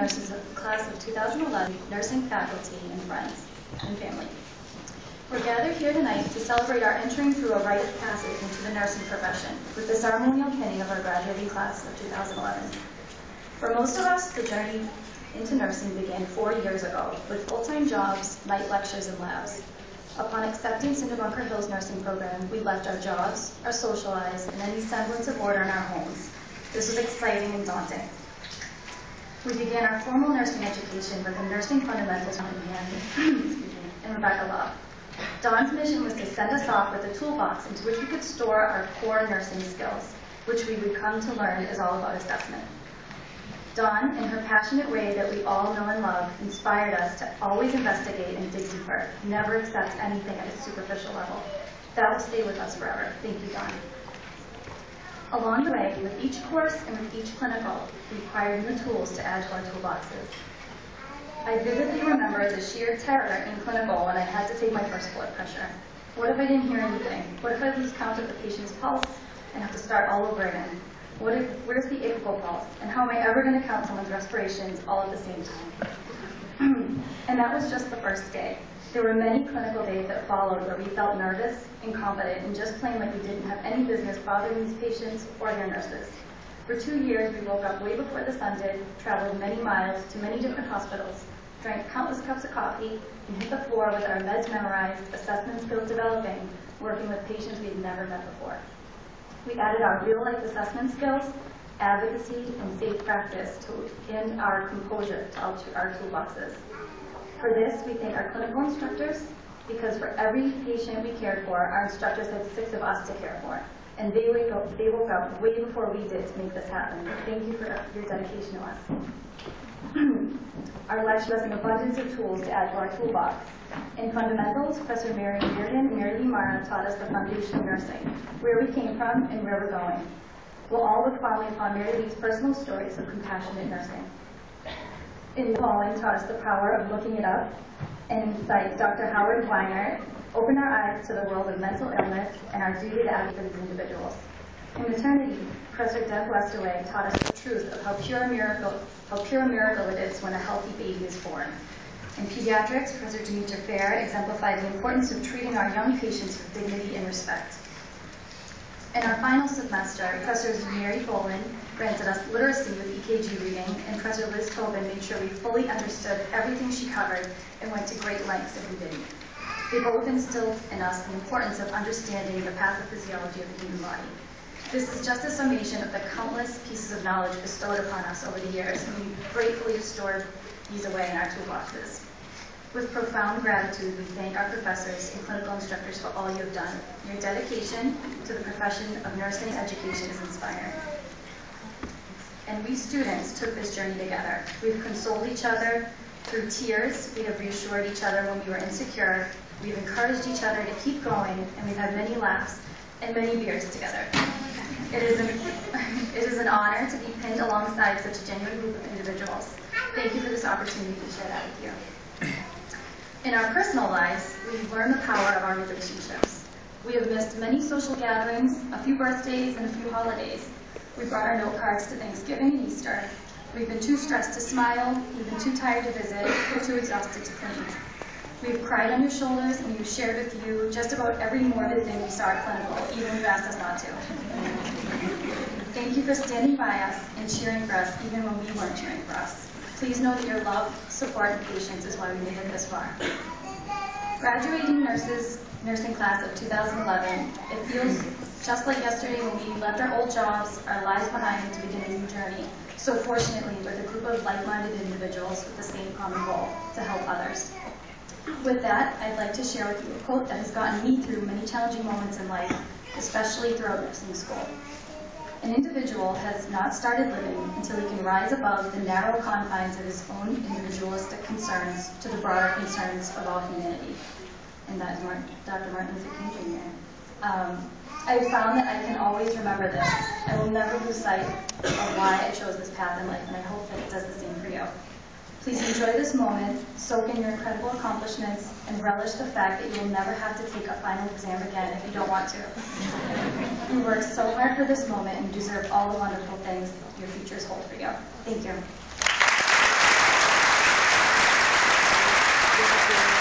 nurses of the class of 2011, nursing faculty and friends and family. We're gathered here tonight to celebrate our entering through a rite of passage into the nursing profession with the ceremonial pinning of our graduating class of 2011. For most of us, the journey into nursing began 4 years ago with full-time jobs, night lectures, and labs. Upon acceptance into Bunker Hill's nursing program, we left our jobs, our social lives, and any semblance of order in our homes. This was exciting and daunting. We began our formal nursing education with the Nursing Fundamentals from and Rebecca Love. Dawn's mission was to send us off with a toolbox into which we could store our core nursing skills, which we would come to learn is all about assessment. Dawn, in her passionate way that we all know and love, inspired us to always investigate and dig deeper, never accept anything at a superficial level. That will stay with us forever. Thank you, Dawn. Along the way, with each course and with each clinical, we acquired new tools to add to our toolboxes. I vividly remember the sheer terror in clinical when I had to take my first blood pressure. What if I didn't hear anything? What if I lose count of the patient's pulse and have to start all over again? Where's the apical pulse? And how am I ever going to count someone's respirations all at the same time? And that was just the first day. There were many clinical days that followed where we felt nervous, incompetent, and just plain like we didn't have any business bothering these patients or their nurses. For 2 years, we woke up way before the sun did, traveled many miles to many different hospitals, drank countless cups of coffee, and hit the floor with our meds memorized, assessment skills developing, working with patients we'd never met before. We added our real-life assessment skills, advocacy, and safe practice and our composure to our toolboxes. For this, we thank our clinical instructors, because for every patient we cared for, our instructors had 6 of us to care for. And they woke up way before we did to make this happen. Thank you for your dedication to us. Our lecture has an abundance of tools to add to our toolbox. In fundamentals, Professor Mary Reardon and Mary Lee Mara taught us the foundation of nursing, where we came from and where we're going. We'll all look fondly upon Mary Lee's personal stories of compassionate nursing. In Pauling taught us the power of looking it up, and in psych, Dr. Howard Weiner opened our eyes to the world of mental illness and our duty to advocate for these individuals. In maternity, Professor Deb Westaway taught us the truth of how pure a miracle it is when a healthy baby is born. In pediatrics, Professor Demetra Fair exemplified the importance of treating our young patients with dignity and respect. In our final semester, Professor Mary Boland granted us literacy with EKG reading, and Professor Liz Tobin made sure we fully understood everything she covered and went to great lengths if we didn't. They both instilled in us the importance of understanding the pathophysiology of the human body. This is just a summation of the countless pieces of knowledge bestowed upon us over the years, and we gratefully have stored these away in our toolboxes. With profound gratitude, we thank our professors and clinical instructors for all you have done. Your dedication to the profession of nursing education is inspiring. And we students took this journey together. We've consoled each other through tears. We have reassured each other when we were insecure. We've encouraged each other to keep going, and we've had many laughs and many beers together. It is an honor to be pinned alongside such a genuine group of individuals. Thank you for this opportunity to share that with you. In our personal lives, we've learned the power of our relationships. We have missed many social gatherings, a few birthdays, and a few holidays. We brought our note cards to Thanksgiving and Easter. We've been too stressed to smile, we've been too tired to visit, or too exhausted to clean. We've cried on your shoulders, and we've shared with you just about every morbid thing we saw at clinical, even when you asked us not to. Thank you for standing by us and cheering for us, even when we weren't cheering for us. Please know that your love, support, and patience is why we made it this far. Graduating nursing class of 2011, it feels just like yesterday when we left our old jobs, our lives behind, to begin a new journey. So fortunately, with a group of like-minded individuals with the same common goal, to help others. With that, I'd like to share with you a quote that has gotten me through many challenging moments in life, especially throughout nursing school. An individual has not started living until he can rise above the narrow confines of his own individualistic concerns to the broader concerns of all humanity. And that is Dr. Martin Luther King Jr. I have found that I can always remember this. I will never lose sight of why I chose this path in life, and I hope that it does the same for you. Please enjoy this moment, soak in your incredible accomplishments, and relish the fact that you will never have to take a final exam again if you don't want to. You worked so hard for this moment and you deserve all the wonderful things your futures hold for you. Thank you. Thank you.